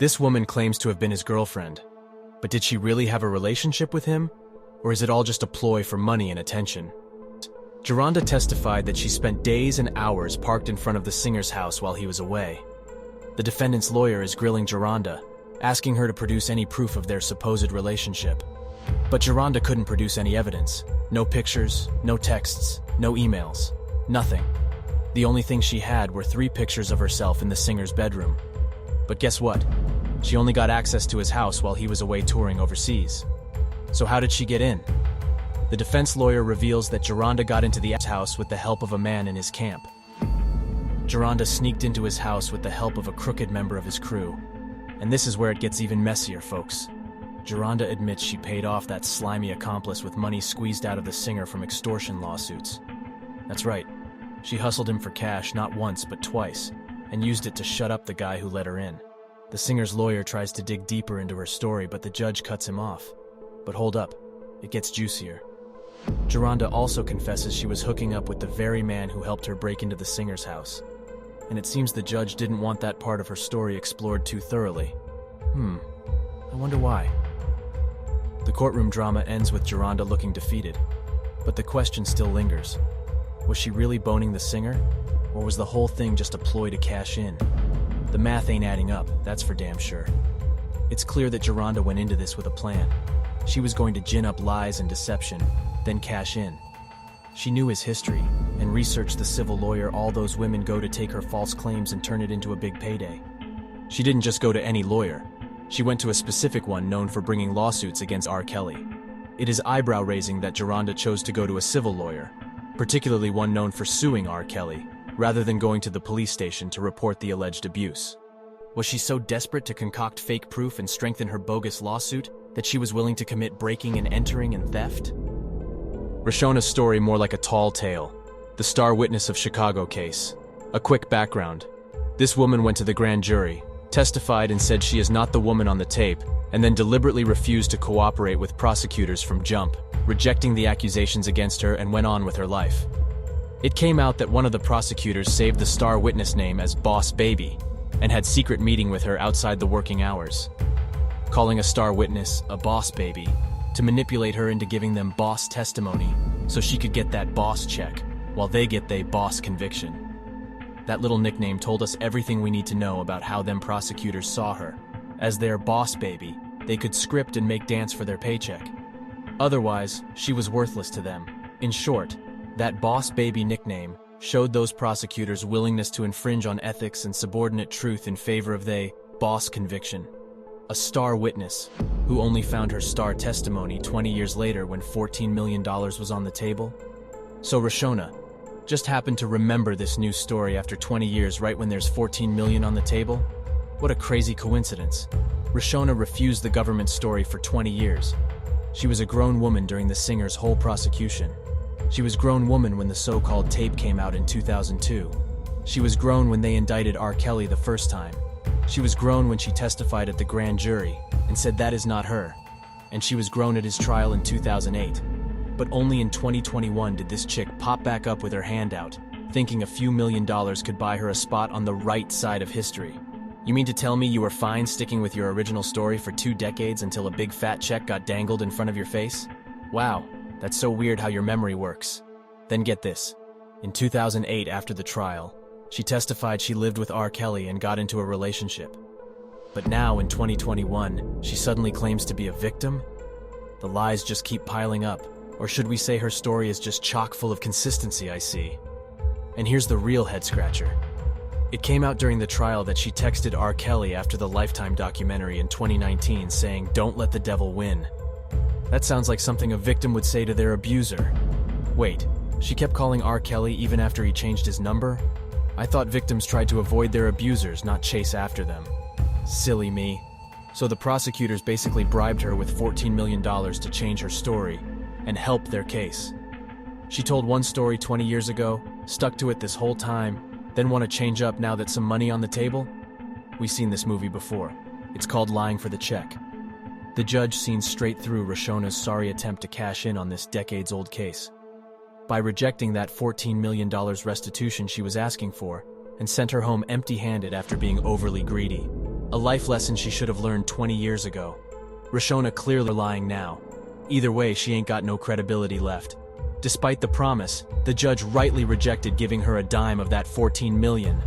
This woman claims to have been his girlfriend. But did she really have a relationship with him? Or is it all just a ploy for money and attention? Geranda testified that she spent days and hours parked in front of the singer's house while he was away. The defendant's lawyer is grilling Geranda, asking her to produce any proof of their supposed relationship. But Geranda couldn't produce any evidence. No pictures, no texts, no emails, nothing. The only thing she had were 3 pictures of herself in the singer's bedroom. But guess what? She only got access to his house while he was away touring overseas. So how did she get in? The defense lawyer reveals that Geranda got into the house with the help of a man in his camp. Geranda sneaked into his house with the help of a crooked member of his crew. And this is where it gets even messier, folks. Geranda admits she paid off that slimy accomplice with money squeezed out of the singer from extortion lawsuits. That's right. She hustled him for cash not once but twice, and used it to shut up the guy who let her in. The singer's lawyer tries to dig deeper into her story, but the judge cuts him off. But hold up, it gets juicier. Geranda also confesses she was hooking up with the very man who helped her break into the singer's house. And it seems the judge didn't want that part of her story explored too thoroughly. I wonder why. The courtroom drama ends with Geranda looking defeated, but the question still lingers. Was she really boning the singer, or was the whole thing just a ploy to cash in? The math ain't adding up, that's for damn sure. It's clear that Geranda went into this with a plan. She was going to gin up lies and deception, then cash in. She knew his history, and researched the civil lawyer all those women go to take her false claims and turn it into a big payday. She didn't just go to any lawyer. She went to a specific one known for bringing lawsuits against R.Kelly. It is eyebrow-raising that Geranda chose to go to a civil lawyer, particularly one known for suing R.Kelly, rather than going to the police station to report the alleged abuse. Was she so desperate to concoct fake proof and strengthen her bogus lawsuit that she was willing to commit breaking and entering and theft? Roshona's story more like a tall tale, the star witness of Chicago case. A quick background. This woman went to the grand jury, testified and said she is not the woman on the tape, and then deliberately refused to cooperate with prosecutors from jump, rejecting the accusations against her and went on with her life. It came out that one of the prosecutors saved the star witness name as Boss Baby, and had secret meeting with her outside the working hours, calling a star witness a boss baby to manipulate her into giving them boss testimony so she could get that boss check while they get they boss conviction. That little nickname told us everything we need to know about how them prosecutors saw her. As their boss baby, they could script and make dance for their paycheck. Otherwise, she was worthless to them. In short, that boss baby nickname showed those prosecutors' willingness to infringe on ethics and subordinate truth in favor of they boss conviction. A star witness, who only found her star testimony 20 years later when $14 million was on the table. So Roshona just happened to remember this new story after 20 years right when there's $14 million on the table? What a crazy coincidence. Roshona refused the government's story for 20 years. She was a grown woman during the singer's whole prosecution. She was grown woman when the so-called tape came out in 2002. She was grown when they indicted R.Kelly the first time. She was grown when she testified at the grand jury and said that is not her. And she was grown at his trial in 2008. But only in 2021 did this chick pop back up with her hand out, thinking a few $1 million could buy her a spot on the right side of history. You mean to tell me you were fine sticking with your original story for 2 decades until a big fat check got dangled in front of your face? Wow, that's so weird how your memory works. Then get this. In 2008, after the trial, she testified she lived with R.Kelly and got into a relationship. But now, in 2021, she suddenly claims to be a victim? The lies just keep piling up. Or should we say her story is just chock full of consistency, I see. And here's the real head-scratcher. It came out during the trial that she texted R.Kelly after the Lifetime documentary in 2019 saying, "Don't let the devil win." That sounds like something a victim would say to their abuser. Wait, she kept calling R.Kelly even after he changed his number? I thought victims tried to avoid their abusers, not chase after them. Silly me. So the prosecutors basically bribed her with $14 million to change her story and help their case. She told one story 20 years ago, stuck to it this whole time, then want to change up now that some money on the table? We've seen this movie before. It's called Lying for the Check. The judge seen straight through Roshona's sorry attempt to cash in on this decades-old case by rejecting that $14 million restitution she was asking for and sent her home empty-handed after being overly greedy. A life lesson she should have learned 20 years ago. Roshona clearly lying now. Either way, she ain't got no credibility left. Despite the promise, the judge rightly rejected giving her a dime of that 14 million.